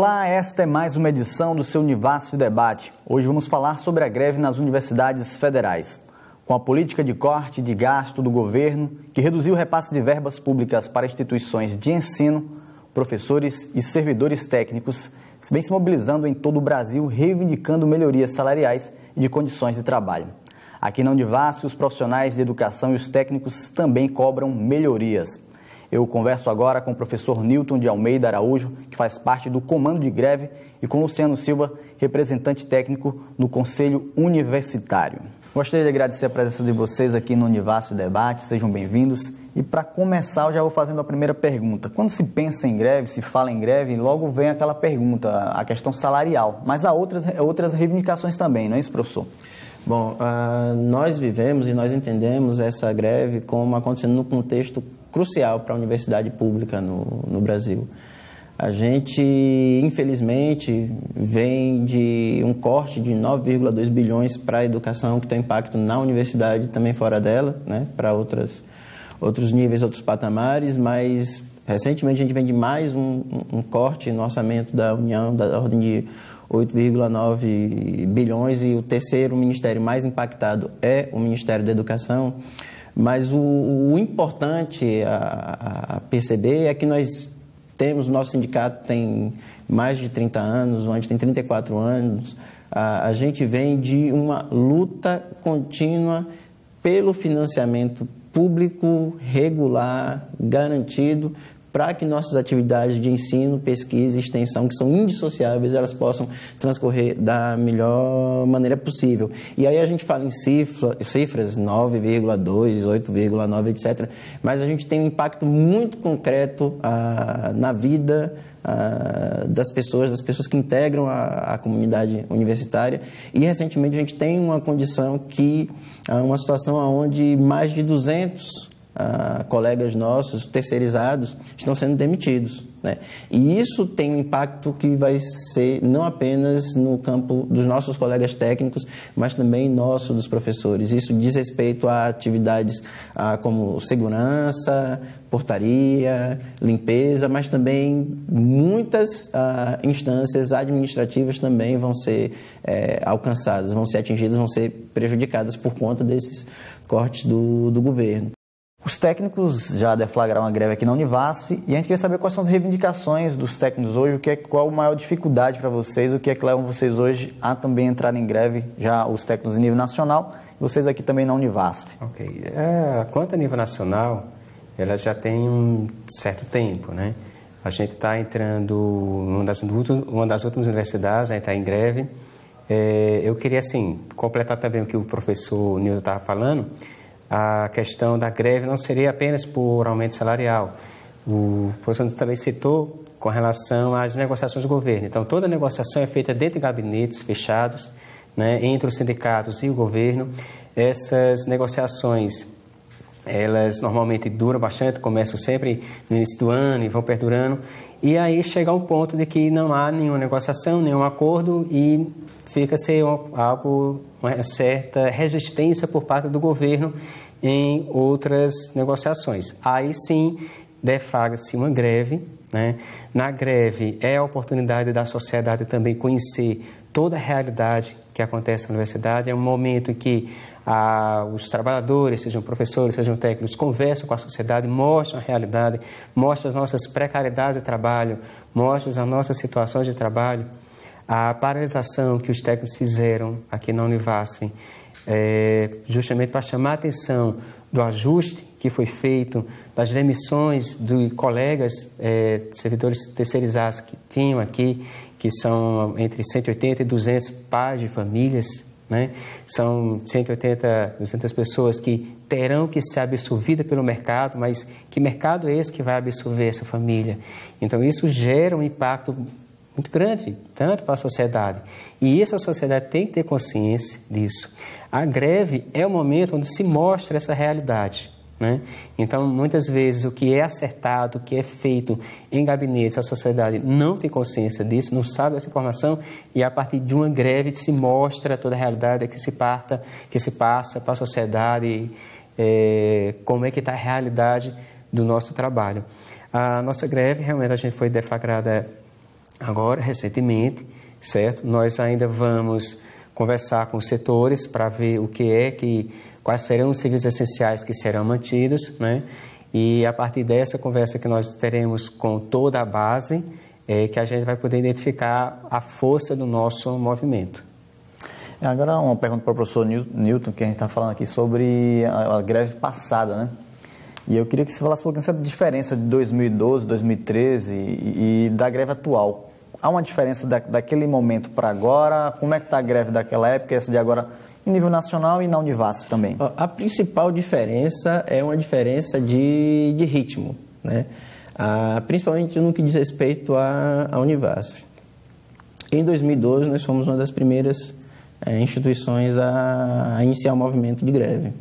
Olá, esta é mais uma edição do seu Univasf Debate. Hoje vamos falar sobre a greve nas universidades federais. Com a política de corte de gasto do governo, que reduziu o repasse de verbas públicas para instituições de ensino, professores e servidores técnicos vêm se mobilizando em todo o Brasil, reivindicando melhorias salariais e de condições de trabalho. Aqui na Univasf, os profissionais de educação e os técnicos também cobram melhorias. Eu converso agora com o professor Nilton de Almeida Araújo, que faz parte do comando de greve, e com Luciano Silva, representante técnico no Conselho Universitário. Gostaria de agradecer a presença de vocês aqui no Univasf Debate, sejam bem-vindos. E para começar, eu já vou fazendo a primeira pergunta. Quando se pensa em greve, se fala em greve, logo vem aquela pergunta, a questão salarial. Mas há outras reivindicações também, não é isso, professor? Bom, nós vivemos e nós entendemos essa greve como acontecendo no contexto crucial para a universidade pública no Brasil. A gente, infelizmente, vem de um corte de 9,2 bilhões para a educação, que tem impacto na universidade e também fora dela, né, para outros níveis, outros patamares, mas recentemente a gente vem de mais um corte no orçamento da União, da ordem de 8,9 bilhões, e o terceiro ministério mais impactado é o Ministério da Educação. Mas o importante a perceber é que nós temos, o nosso sindicato tem mais de 30 anos, onde tem 34 anos, a gente vem de uma luta contínua pelo financiamento público, regular, garantido, para que nossas atividades de ensino, pesquisa e extensão, que são indissociáveis, elas possam transcorrer da melhor maneira possível. E aí a gente fala em cifras 9,2, 8,9, etc. Mas a gente tem um impacto muito concreto na vida das pessoas que integram a comunidade universitária. E recentemente a gente tem uma condição uma situação onde mais de 200 colegas nossos, terceirizados, estão sendo demitidos, né? E isso tem um impacto que vai ser não apenas no campo dos nossos colegas técnicos, mas também nosso, dos professores. Isso diz respeito a atividades como segurança, portaria, limpeza, mas também muitas instâncias administrativas também vão ser alcançadas, vão ser atingidas, vão ser prejudicadas por conta desses cortes do governo. Os técnicos já deflagraram a greve aqui na Univasf e a gente quer saber quais são as reivindicações dos técnicos hoje, qual a maior dificuldade para vocês, o que é que leva vocês hoje a também entrar em greve, já os técnicos em nível nacional e vocês aqui também na Univasf. Ok. Quanto a nível nacional, ela já tem um certo tempo, né? A gente está entrando uma das últimas universidades, a gente está em greve. Eu queria, assim, completar também o que o professor Nilton estava falando. A questão da greve não seria apenas por aumento salarial. O professor também citou com relação às negociações do governo. Então, toda negociação é feita dentro de gabinetes fechados, né, entre os sindicatos e o governo. Essas negociações, elas normalmente duram bastante, começam sempre no início do ano e vão perdurando. E aí chega um ponto de que não há nenhuma negociação, nenhum acordo e fica-se uma certa resistência por parte do governo em outras negociações. Aí sim, deflagra-se uma greve, né? Na greve é a oportunidade da sociedade também conhecer toda a realidade que acontece na universidade. É um momento em que os trabalhadores, sejam professores, sejam técnicos, conversam com a sociedade, mostram a realidade, mostram as nossas precariedades de trabalho, mostram as nossas situações de trabalho. A paralisação que os técnicos fizeram aqui na Univasf, justamente para chamar a atenção do ajuste que foi feito, das demissões de colegas servidores terceirizados que tinham aqui, que são entre 180 e 200 pais de famílias, né? São 180, 200 pessoas que terão que ser absorvidas pelo mercado, mas que mercado é esse que vai absorver essa família? Então isso gera um impacto muito grande, tanto para a sociedade. E isso a sociedade tem que ter consciência disso. A greve é o momento onde se mostra essa realidade, né? Então, muitas vezes, o que é acertado, o que é feito em gabinetes, a sociedade não tem consciência disso, não sabe essa informação, e a partir de uma greve se mostra toda a realidade que se passa para a sociedade, como é que está a realidade do nosso trabalho. A nossa greve, realmente, a gente foi deflagrada agora, recentemente, certo? Nós ainda vamos conversar com os setores para ver quais serão os serviços essenciais que serão mantidos, né? E a partir dessa conversa que nós teremos com toda a base, que a gente vai poder identificar a força do nosso movimento. Agora uma pergunta para o professor Newton, que a gente está falando aqui sobre a greve passada, né? E eu queria que você falasse um pouquinho sobre a diferença de 2012, 2013 e da greve atual. Há uma diferença daquele momento para agora? Como é que está a greve daquela época e essa de agora em nível nacional e na Univasf também? A principal diferença é uma diferença de ritmo, né? Principalmente no que diz respeito à Univasf. Em 2012, nós fomos uma das primeiras instituições a iniciar o movimento de greve.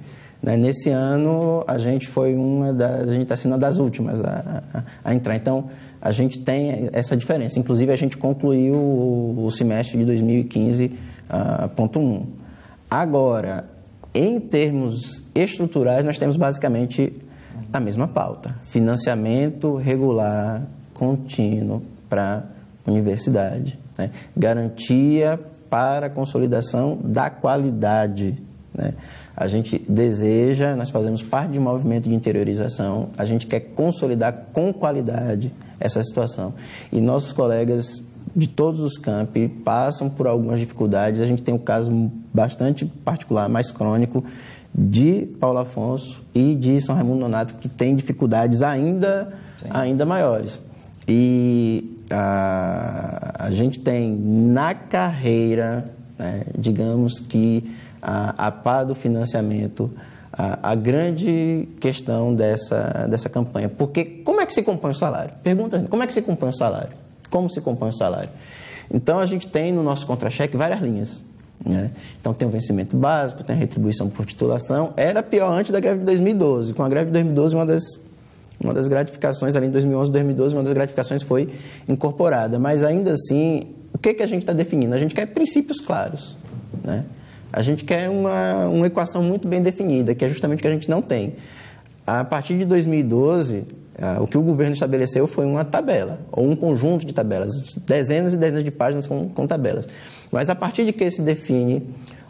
Nesse ano, a gente está sendo uma das últimas a entrar. Então, a gente tem essa diferença. Inclusive, a gente concluiu o semestre de 2015.1. Agora, em termos estruturais, nós temos basicamente a mesma pauta. Financiamento regular, contínuo para a universidade, né? Garantia para a consolidação da qualidade, né? A gente deseja, nós fazemos parte de um movimento de interiorização, a gente quer consolidar com qualidade essa situação. E nossos colegas de todos os campi passam por algumas dificuldades. A gente tem um caso bastante particular, mais crônico, de Paulo Afonso e de São Raimundo Nonato, que tem dificuldades ainda maiores. E a gente tem na carreira, né, digamos que a par do financiamento, a grande questão dessa campanha. Porque como é que se compõe o salário? Pergunta, como é que se compõe o salário? Como se compõe o salário? Então, a gente tem no nosso contra-cheque várias linhas, né? Então, tem o vencimento básico, tem a retribuição por titulação. Era pior antes da greve de 2012. Com a greve de 2012, uma das gratificações, ali em 2011, 2012, uma das gratificações foi incorporada. Mas, ainda assim, o que a gente está definindo? A gente quer princípios claros, né? A gente quer uma equação muito bem definida, que é justamente o que a gente não tem. A partir de 2012, o que o governo estabeleceu foi uma tabela, ou um conjunto de tabelas, dezenas e dezenas de páginas com tabelas. Mas a partir de que se define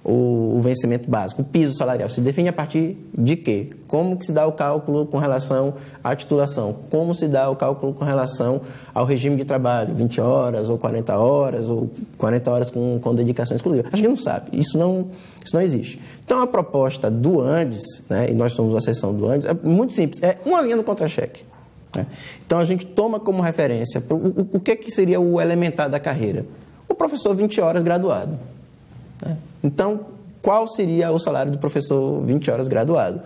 o vencimento básico, o piso salarial, se define a partir de quê? Como que se dá o cálculo com relação à titulação? Como se dá o cálculo com relação ao regime de trabalho? 20 horas, ou 40 horas, ou 40 horas com dedicação exclusiva? A gente não sabe, isso não existe. Então, a proposta do Andes, né, e nós somos a seção do Andes, é muito simples, é uma linha no contra-cheque, né? Então, a gente toma como referência o que seria o elementar da carreira? O professor 20 horas graduado, né? Então, qual seria o salário do professor 20 horas graduado?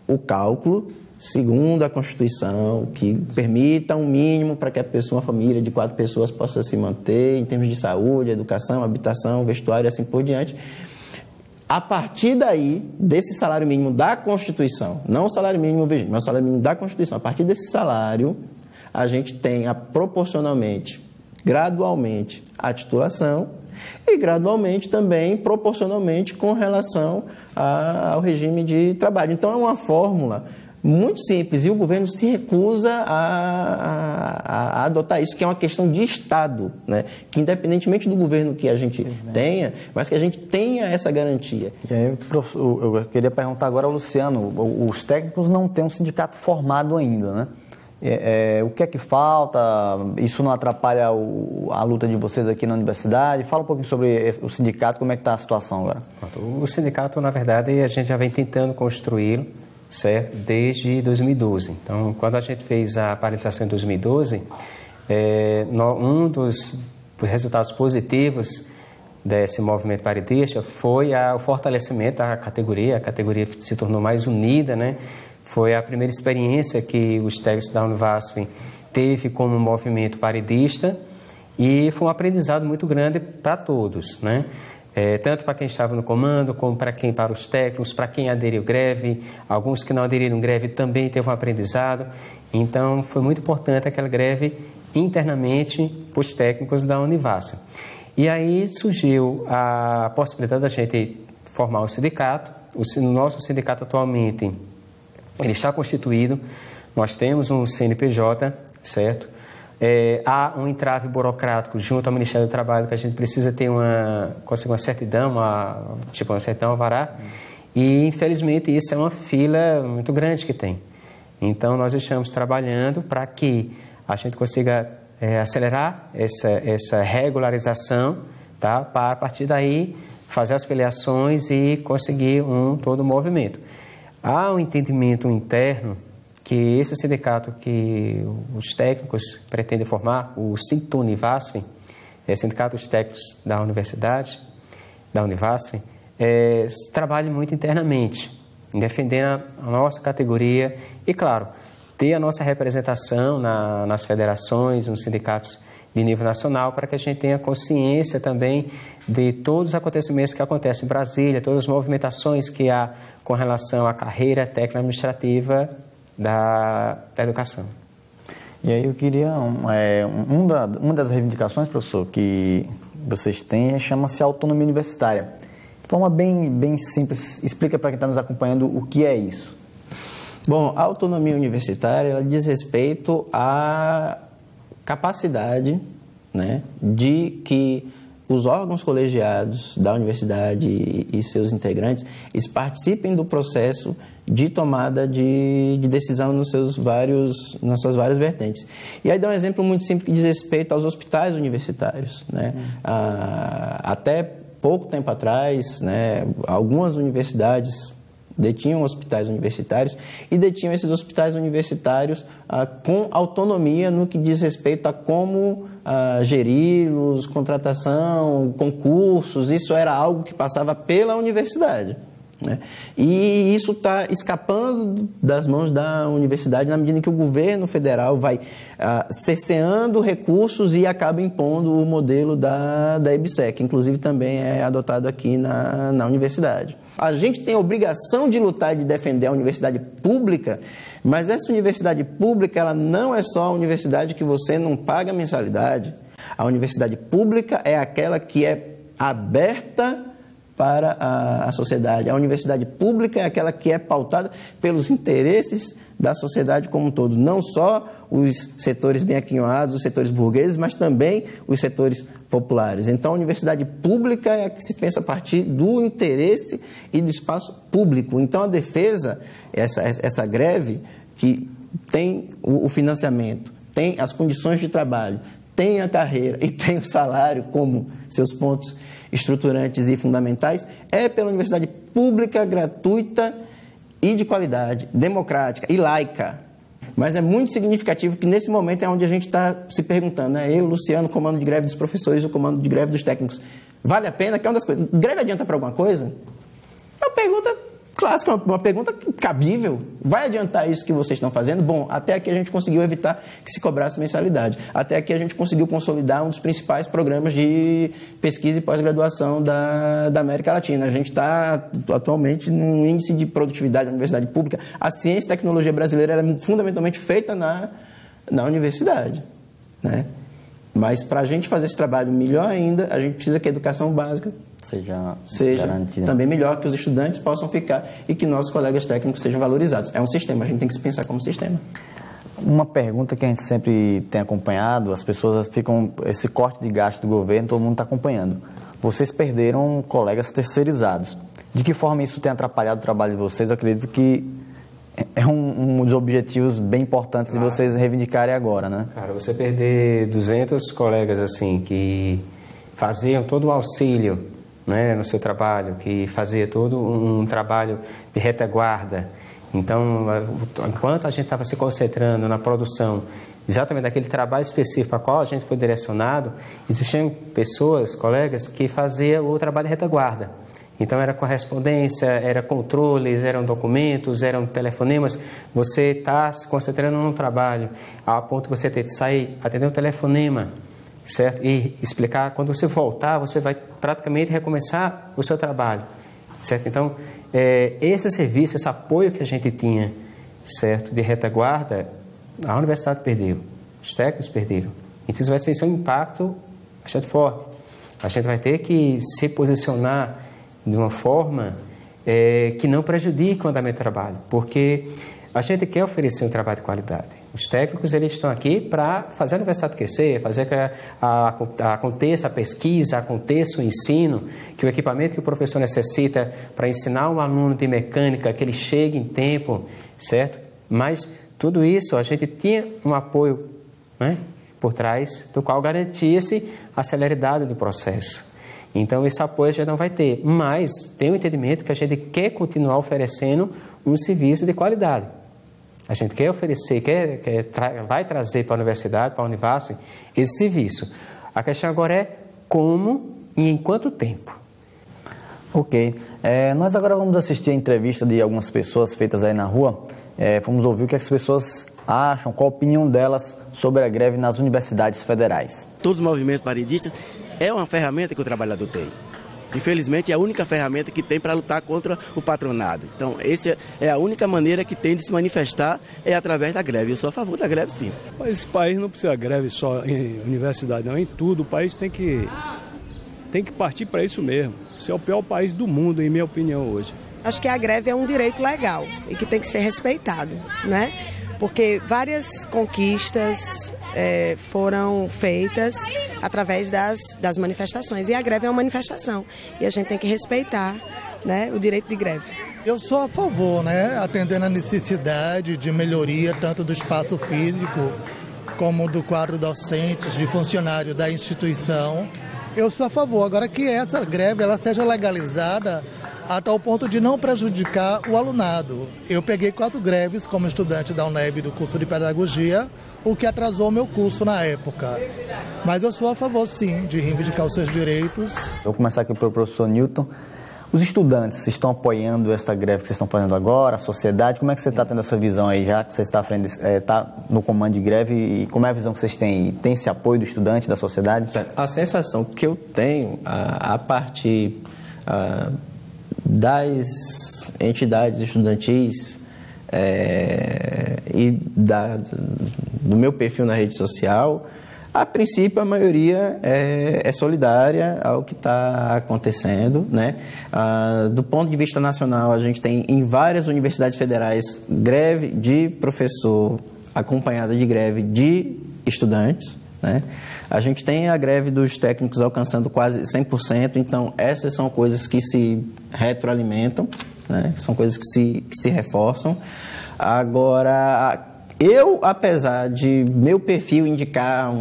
O cálculo, segundo a Constituição, que permita um mínimo para que uma família de 4 pessoas possa se manter em termos de saúde, educação, habitação, vestuário e assim por diante. A partir daí, desse salário mínimo da Constituição, não o salário mínimo vigente, mas o salário mínimo da Constituição, a partir desse salário, a gente tem proporcionalmente, gradualmente, a titulação, e gradualmente também, proporcionalmente, com relação ao regime de trabalho. Então, é uma fórmula muito simples e o governo se recusa a adotar isso, que é uma questão de Estado, né? Que independentemente do governo que a gente tenha, mas que a gente tenha essa garantia. E aí, eu queria perguntar agora ao Luciano, os técnicos não têm um sindicato formado ainda, né? O que é que falta? Isso não atrapalha a luta de vocês aqui na universidade? Fala um pouquinho sobre o sindicato, como é que está a situação agora? O sindicato, na verdade, a gente já vem tentando construí-lo, certo? Desde 2012. Então, quando a gente fez a paralisação em 2012, um dos resultados positivos desse movimento paritista foi o fortalecimento da categoria. A categoria se tornou mais unida, né? Foi a primeira experiência que os técnicos da Univasf teve como movimento paridista e foi um aprendizado muito grande para todos, né? Tanto para quem estava no comando, como para os técnicos, para quem aderiu greve, alguns que não aderiram greve também teve um aprendizado. Então, foi muito importante aquela greve internamente para os técnicos da Univasf. E aí surgiu a possibilidade da gente formar um sindicato. O nosso sindicato atualmente ele está constituído, nós temos um CNPJ, certo? há um entrave burocrático junto ao Ministério do Trabalho, que a gente precisa ter conseguir uma certidão, uma certidão alvará, e infelizmente isso é uma fila muito grande que tem. Então nós estamos trabalhando para que a gente consiga acelerar essa regularização, tá? Para a partir daí fazer as filiações e conseguir todo o movimento. Há um entendimento interno que esse sindicato que os técnicos pretendem formar, o Sintunivasf, Sindicato dos Técnicos da Universidade, da Univasf, trabalha muito internamente, defendendo a nossa categoria e, claro, ter a nossa representação nas federações, nos sindicatos de nível nacional, para que a gente tenha consciência também de todos os acontecimentos que acontecem em Brasília, todas as movimentações que há com relação à carreira técnico-administrativa da educação. E aí eu queria, uma das reivindicações, professor, que vocês têm chama-se autonomia universitária. De forma bem simples, explica para quem está nos acompanhando o que é isso. Bom, a autonomia universitária ela diz respeito à capacidade, né, de que os órgãos colegiados da universidade e seus integrantes eles participem do processo de tomada de decisão nas suas várias vertentes. E aí dá um exemplo muito simples que diz respeito aos hospitais universitários, né? Até pouco tempo atrás, né, algumas universidades detinham hospitais universitários e detinham esses hospitais universitários com autonomia no que diz respeito a como geri-los, contratação, concursos. Isso era algo que passava pela universidade, né? E isso está escapando das mãos da universidade na medida em que o governo federal vai cerceando recursos e acaba impondo o modelo da EBSER, que inclusive também é adotado aqui na universidade. A gente tem a obrigação de lutar e de defender a universidade pública, mas essa universidade pública ela não é só a universidade que você não paga mensalidade. A universidade pública é aquela que é aberta para a sociedade. A universidade pública é aquela que é pautada pelos interesses da sociedade como um todo, não só os setores bem aquinhoados, os setores burgueses, mas também os setores populares. Então, a universidade pública é a que se pensa a partir do interesse e do espaço público. Então, a defesa, essa greve que tem o financiamento, tem as condições de trabalho, tem a carreira e tem o salário como seus pontos estruturantes e fundamentais, é pela universidade pública, gratuita e de qualidade, democrática e laica. Mas é muito significativo que nesse momento é onde a gente está se perguntando, né? Eu, Luciano, comando de greve dos professores, o comando de greve dos técnicos, vale a pena? Que é uma das coisas. Greve adianta para alguma coisa? É uma pergunta clássica, uma pergunta cabível. Vai adiantar isso que vocês estão fazendo? Bom, até aqui a gente conseguiu evitar que se cobrasse mensalidade. Até aqui a gente conseguiu consolidar um dos principais programas de pesquisa e pós-graduação da América Latina. A gente está atualmente num índice de produtividade da universidade pública. A ciência e tecnologia brasileira é fundamentalmente feita na universidade, né? Mas para a gente fazer esse trabalho melhor ainda, a gente precisa que a educação básica seja garantida, também melhor, que os estudantes possam ficar e que nossos colegas técnicos sejam valorizados. É um sistema, a gente tem que se pensar como sistema. Uma pergunta que a gente sempre tem acompanhado, as pessoas ficam, esse corte de gasto do governo, todo mundo está acompanhando. Vocês perderam colegas terceirizados. De que forma isso tem atrapalhado o trabalho de vocês? Eu acredito que é um dos objetivos bem importantes de vocês reivindicarem agora, né? Cara, você perder 200 colegas assim que faziam todo o auxílio, né, no seu trabalho, que fazia todo um trabalho de retaguarda. Então, enquanto a gente estava se concentrando na produção exatamente daquele trabalho específico a qual a gente foi direcionado, existiam pessoas, colegas, que faziam o trabalho de retaguarda. Então, era correspondência, era controles, eram documentos, eram telefonemas. Você está se concentrando num trabalho, a ponto de você ter que sair, atender um telefonema, certo? E explicar, quando você voltar, você vai praticamente recomeçar o seu trabalho, certo? Então, esse serviço, esse apoio que a gente tinha, certo, de retaguarda, a universidade perdeu, os técnicos perderam. Então, isso vai ser um impacto bastante forte. A gente vai ter que se posicionar de uma forma que não prejudique o andamento do trabalho, porque a gente quer oferecer um trabalho de qualidade. Os técnicos, eles estão aqui para fazer a universidade crescer, fazer que aconteça a pesquisa, aconteça o ensino, que o equipamento que o professor necessita para ensinar um aluno de mecânica, que ele chegue em tempo, certo? Mas tudo isso, a gente tinha um apoio, né, por trás, do qual garantia-se a celeridade do processo. Então, esse apoio a gente não vai ter, mas tem o entendimento que a gente quer continuar oferecendo um serviço de qualidade. A gente quer oferecer, vai trazer para a universidade, para a Univasf, esse serviço. A questão agora é como e em quanto tempo. Ok. Nós agora vamos assistir a entrevista de algumas pessoas feitas aí na rua. Vamos ouvir o que as pessoas acham, qual a opinião delas sobre a greve nas universidades federais. Todos os movimentos paredistas é uma ferramenta que o trabalhador tem. Infelizmente, é a única ferramenta que tem para lutar contra o patronado. Então, essa é a única maneira que tem de se manifestar, é através da greve. Eu sou a favor da greve, sim. Mas esse país não precisa de greve só em universidade, não. Em tudo, o país tem que partir para isso mesmo. Esse é o pior país do mundo, em minha opinião, hoje. Acho que a greve é um direito legal e que tem que ser respeitado, né? Porque várias conquistas foram feitas através das manifestações. E a greve é uma manifestação. E a gente tem que respeitar, né, o direito de greve. Eu sou a favor, né, atendendo a necessidade de melhoria tanto do espaço físico como do quadro docentes, de funcionário da instituição. Eu sou a favor. Agora que essa greve ela seja legalizada a tal ponto de não prejudicar o alunado. Eu peguei 4 greves como estudante da UNEB do curso de Pedagogia, o que atrasou meu curso na época. Mas eu sou a favor, sim, de reivindicar os seus direitos. Vou começar aqui pelo professor Newton. Os estudantes estão apoiando esta greve que vocês estão fazendo agora, a sociedade? Como é que você está tendo essa visão aí, já que você está no comando de greve, e como é a visão que vocês têm? Tem esse apoio do estudante, da sociedade? A sensação que eu tenho, a partir das entidades estudantis e do meu perfil na rede social, a princípio a maioria é solidária ao que está acontecendo, né? Do ponto de vista nacional, a gente tem em várias universidades federais greve de professor acompanhada de greve de estudantes, né? A gente tem a greve dos técnicos alcançando quase 100%, então essas são coisas que se retroalimentam, né? São coisas que se reforçam. Agora, eu, apesar de meu perfil indicar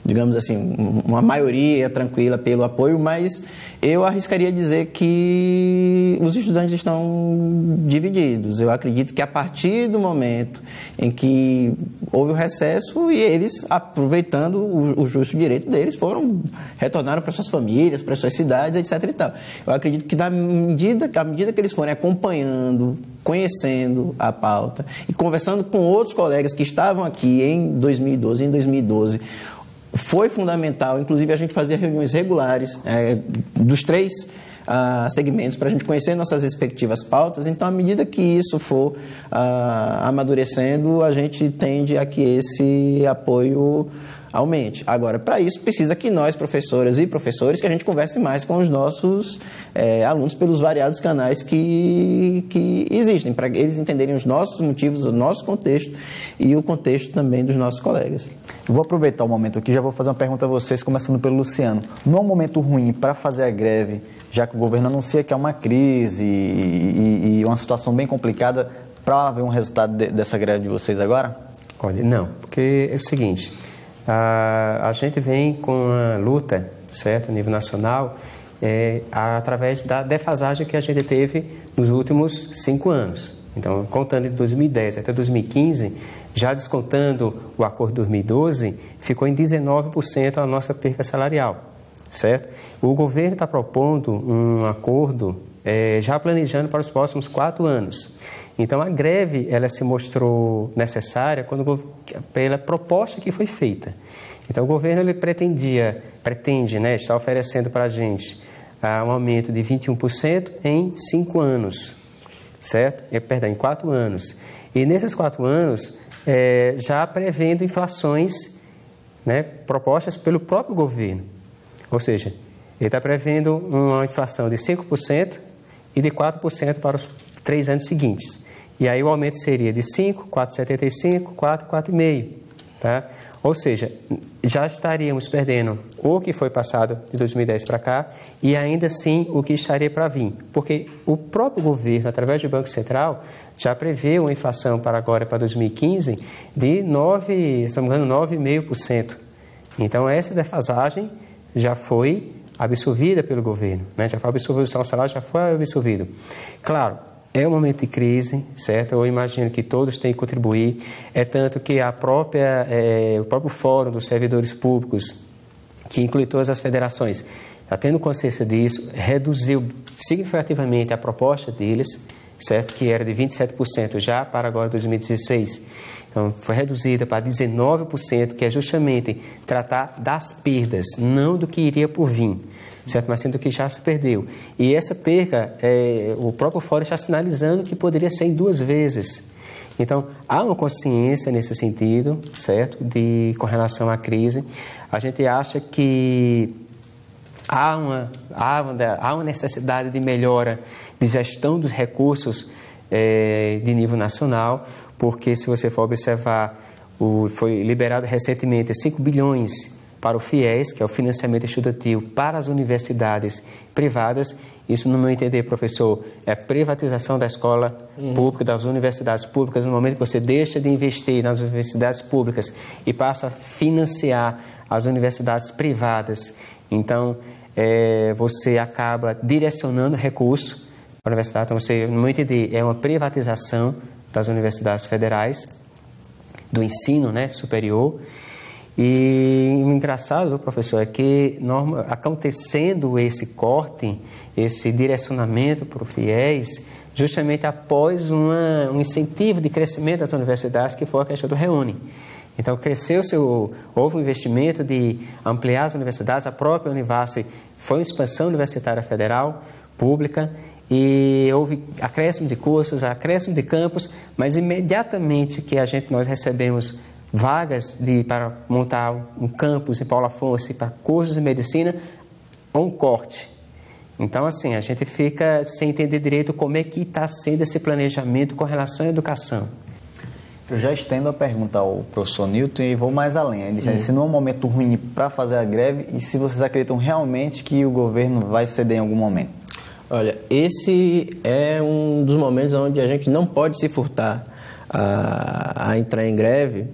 digamos assim, uma maioria tranquila pelo apoio, mas eu arriscaria dizer que os estudantes estão divididos. Eu acredito que a partir do momento em que houve o recesso e eles, aproveitando o justo direito deles, retornaram para suas famílias, para suas cidades, etc. e tal. Eu acredito que à medida que eles forem acompanhando, conhecendo a pauta e conversando com outros colegas que estavam aqui em 2012, foi fundamental, inclusive a gente fazia reuniões regulares dos 3 segmentos para a gente conhecer nossas respectivas pautas. Então, à medida que isso for amadurecendo, a gente tende a que esse apoio aumente. Agora, para isso, precisa que nós, professoras e professores, que a gente converse mais com os nossos alunos pelos variados canais que existem, para eles entenderem os nossos motivos, o nosso contexto e o contexto também dos nossos colegas. Eu vou aproveitar o momento aqui, já vou fazer uma pergunta a vocês, começando pelo Luciano. Não é um momento ruim para fazer a greve, já que o governo anuncia que é uma crise e uma situação bem complicada, para haver um resultado dessa greve de vocês agora? Olha, não, porque é o seguinte, a gente vem com a luta, certo, a nível nacional, através da defasagem que a gente teve nos últimos 5 anos. Então, contando de 2010 até 2015, já descontando o acordo de 2012, ficou em 19% a nossa perca salarial, certo? O governo está propondo um acordo já planejando para os próximos 4 anos. Então, a greve ela se mostrou necessária pela proposta que foi feita. Então, o governo ele pretende, né, estar oferecendo para a gente um aumento de 21% em 5 anos, certo? Perdão, em 4 anos. E nesses 4 anos, já prevendo inflações, né, propostas pelo próprio governo. Ou seja, ele está prevendo uma inflação de 5% e de 4% para os 3 anos seguintes. e aí o aumento seria de 5, 4,75, 4, 4,5, tá? Ou seja, já estaríamos perdendo o que foi passado de 2010 para cá e ainda assim o que estaria para vir. Porque o próprio governo, através do Banco Central, já prevê uma inflação para agora, para 2015, de 9,5%. Então, essa defasagem já foi absorvida pelo governo, né? Já foi absorvido, o salário já foi absorvido. Claro, é um momento de crise, certo? Eu imagino que todos têm que contribuir. É tanto que o próprio Fórum dos Servidores Públicos, que inclui todas as federações, já tendo consciência disso, reduziu significativamente a proposta deles, certo? Que era de 27% já para agora 2016. Então, foi reduzida para 19%, que é justamente tratar das perdas, não do que iria por vir, certo? Mas sim do que já se perdeu. E essa perca, o próprio Fórum está sinalizando que poderia ser em 2 vezes. Então, há uma consciência nesse sentido, certo? Com relação à crise. A gente acha que há uma necessidade de melhora de gestão dos recursos de nível nacional, porque se você for observar, foi liberado recentemente 5 bilhões para o FIES, que é o financiamento estudantil para as universidades privadas. Isso, no meu entender, professor, é privatização da escola pública, das universidades públicas. No momento que você deixa de investir nas universidades públicas e passa a financiar as universidades privadas, então você acaba direcionando recursos para a universidade. Então, você, no meu entender, é uma privatização das universidades federais, do ensino, né, superior. E o engraçado, professor, é que acontecendo esse corte, esse direcionamento para o FIES, justamente após um incentivo de crescimento das universidades, que foi a questão do Reúne. Então, houve um investimento de ampliar as universidades, a própria Univasf foi uma expansão universitária federal, pública, e houve acréscimo de cursos, acréscimo de campus, mas imediatamente que nós recebemos vagas para montar um campus em Paulo Afonso para cursos de medicina, um corte. Então, assim, a gente fica sem entender direito como é que está sendo esse planejamento com relação à educação. Eu já estendo a pergunta ao professor Newton e vou mais além. Ele disse, se não é um momento ruim para fazer a greve e se vocês acreditam realmente que o governo vai ceder em algum momento. Olha, esse é um dos momentos onde a gente não pode se furtar a entrar em greve,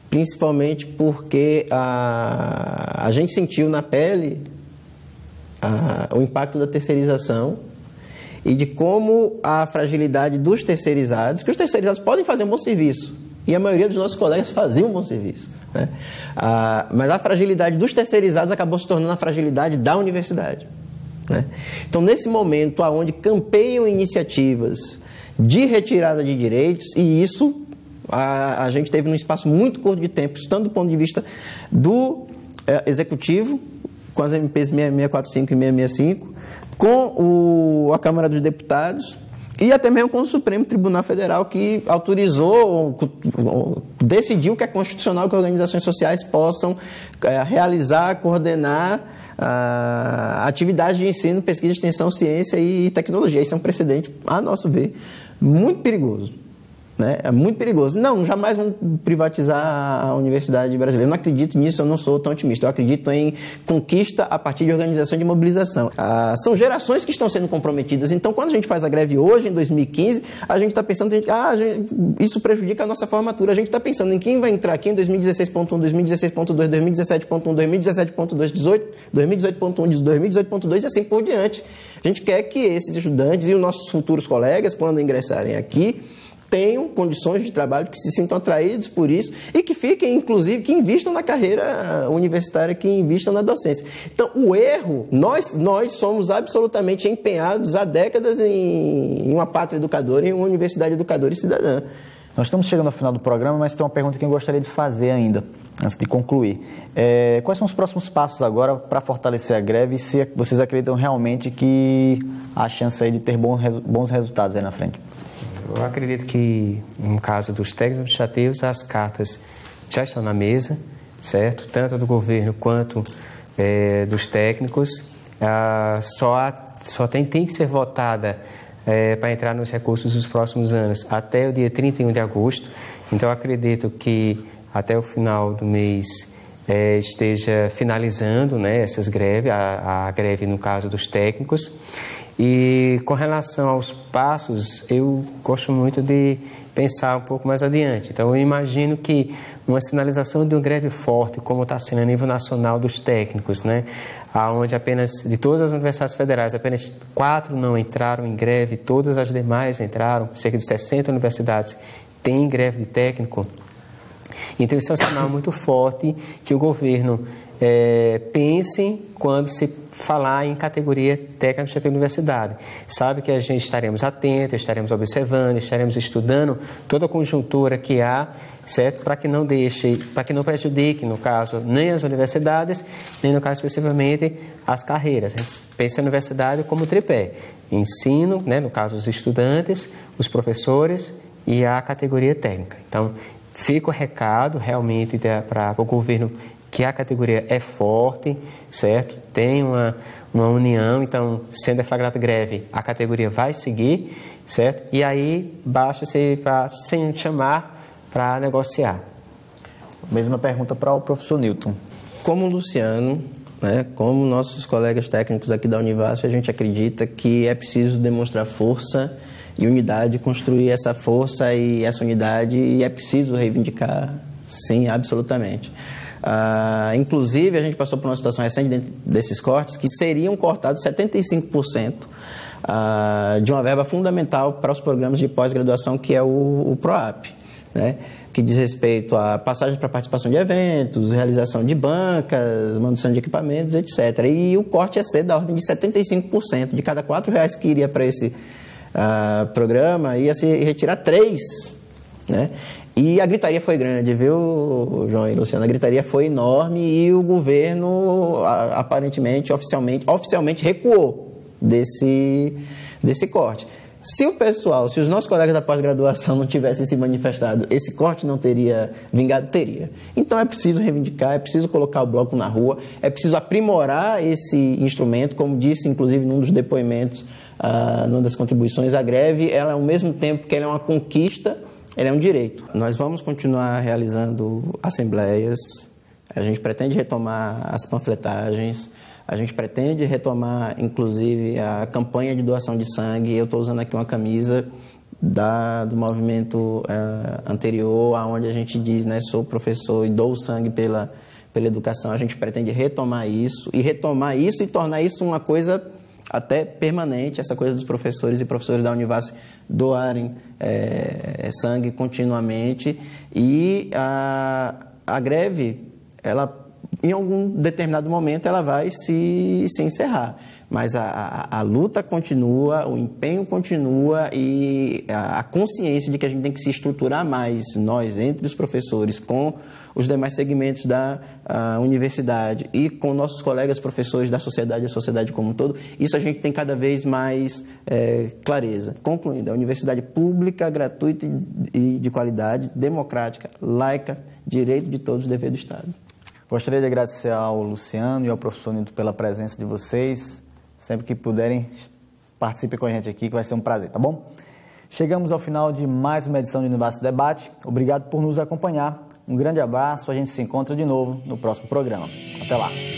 principalmente porque a gente sentiu na pele o impacto da terceirização e de como a fragilidade dos terceirizados, que os terceirizados podem fazer um bom serviço, e a maioria dos nossos colegas faziam um bom serviço, né? Mas a fragilidade dos terceirizados acabou se tornando a fragilidade da universidade, né? Então, nesse momento onde campeiam iniciativas de retirada de direitos, e isso a gente teve num espaço muito curto de tempo, tanto do ponto de vista do Executivo, com as MPs 6645 e 665, com a Câmara dos Deputados e até mesmo com o Supremo Tribunal Federal, que autorizou, decidiu que é constitucional que organizações sociais possam realizar, coordenar atividades de ensino, pesquisa, extensão, ciência e tecnologia. Isso é um precedente, a nosso ver, muito perigoso, né? É muito perigoso. Não, jamais vão privatizar a universidade brasileira. Eu não acredito nisso, eu não sou tão otimista. Eu acredito em conquista a partir de organização de mobilização. São gerações que estão sendo comprometidas. Então, quando a gente faz a greve hoje, em 2015, a gente está pensando, isso prejudica a nossa formatura. A gente está pensando em quem vai entrar aqui em 2016.1, 2016.2, 2017.1, 2017.2, 2018.1, 2018.2 e assim por diante. A gente quer que esses estudantes e os nossos futuros colegas, quando ingressarem aqui, tenham condições de trabalho, que se sintam atraídos por isso e que fiquem, inclusive, que invistam na carreira universitária, que invistam na docência. Então, o erro, nós somos absolutamente empenhados há décadas em uma pátria educadora, em uma universidade educadora e cidadã. Nós estamos chegando ao final do programa, mas tem uma pergunta que eu gostaria de fazer ainda, antes de concluir. Quais são os próximos passos agora para fortalecer a greve e se vocês acreditam realmente que há chance aí de ter bons resultados aí na frente? Eu acredito que, no caso dos técnicos administrativos, as cartas já estão na mesa, certo? Tanto do governo quanto dos técnicos. Só tem que ser votada para entrar nos recursos dos próximos anos até o dia 31 de agosto. Então, eu acredito que até o final do mês esteja finalizando, né, essas greves, a greve no caso dos técnicos. E com relação aos passos, eu gosto muito de pensar um pouco mais adiante. Então, eu imagino que uma sinalização de uma greve forte, como está sendo a nível nacional dos técnicos, né, onde apenas, de todas as universidades federais, apenas 4 não entraram em greve, todas as demais entraram, cerca de 60 universidades têm greve de técnico. Então, isso é um sinal muito forte que o governo pense quando se falar em categoria técnica administrativa da universidade. Sabe que a gente estaremos atentos, estaremos observando, estaremos estudando toda a conjuntura que há, certo? Para que não prejudique, no caso, nem as universidades, nem, no caso, especificamente, as carreiras. A gente pensa na universidade como tripé: ensino, né, no caso, os estudantes, os professores e a categoria técnica. Então, fica o recado realmente para o governo que a categoria é forte, certo? Tem uma união, então, sendo deflagrada greve, a categoria vai seguir, certo? E aí, basta se chamar para negociar. Mesma pergunta para o professor Newton. Como o Luciano, né, como nossos colegas técnicos aqui da Univasf, a gente acredita que é preciso demonstrar força e unidade, construir essa força e essa unidade, e é preciso reivindicar, sim, absolutamente. Inclusive, a gente passou por uma situação recente dentro desses cortes que seriam cortados 75% de uma verba fundamental para os programas de pós-graduação, que é o PROAP, né? Que diz respeito a passagens para participação de eventos, realização de bancas, manutenção de equipamentos, etc. E o corte ia ser da ordem de 75%. De cada R$4 que iria para esse programa, ia se retirar 3, né? E a gritaria foi grande, viu, João e Luciano? A gritaria foi enorme e o governo, aparentemente, oficialmente recuou desse corte. Se os nossos colegas da pós-graduação não tivessem se manifestado, esse corte não teria vingado? Teria. Então é preciso reivindicar, é preciso colocar o bloco na rua, é preciso aprimorar esse instrumento, como disse, inclusive, num dos depoimentos, numa das contribuições, a greve, ela, ao mesmo tempo que ela é uma conquista, ela é um direito. Nós vamos continuar realizando assembleias, a gente pretende retomar as panfletagens, a gente pretende retomar, inclusive, a campanha de doação de sangue. Eu estou usando aqui uma camisa do movimento anterior, onde a gente diz, né, sou professor e dou sangue pela educação. A gente pretende retomar isso e tornar isso uma coisa até permanente, essa coisa dos professores e professores da Univasf doarem sangue continuamente. E a greve, ela, em algum determinado momento, ela vai se encerrar. Mas a luta continua, o empenho continua e a consciência de que a gente tem que se estruturar mais, nós, entre os professores, com os demais segmentos da universidade e com nossos colegas professores da sociedade, a sociedade como um todo, isso a gente tem cada vez mais clareza. Concluindo, a universidade pública, gratuita e de qualidade, democrática, laica, direito de todos, dever do Estado. Gostaria de agradecer ao Luciano e ao professor Nilton pela presença de vocês. Sempre que puderem, participem com a gente aqui, que vai ser um prazer, tá bom? Chegamos ao final de mais uma edição de Univasf Debate. Obrigado por nos acompanhar. Um grande abraço, a gente se encontra de novo no próximo programa. Até lá!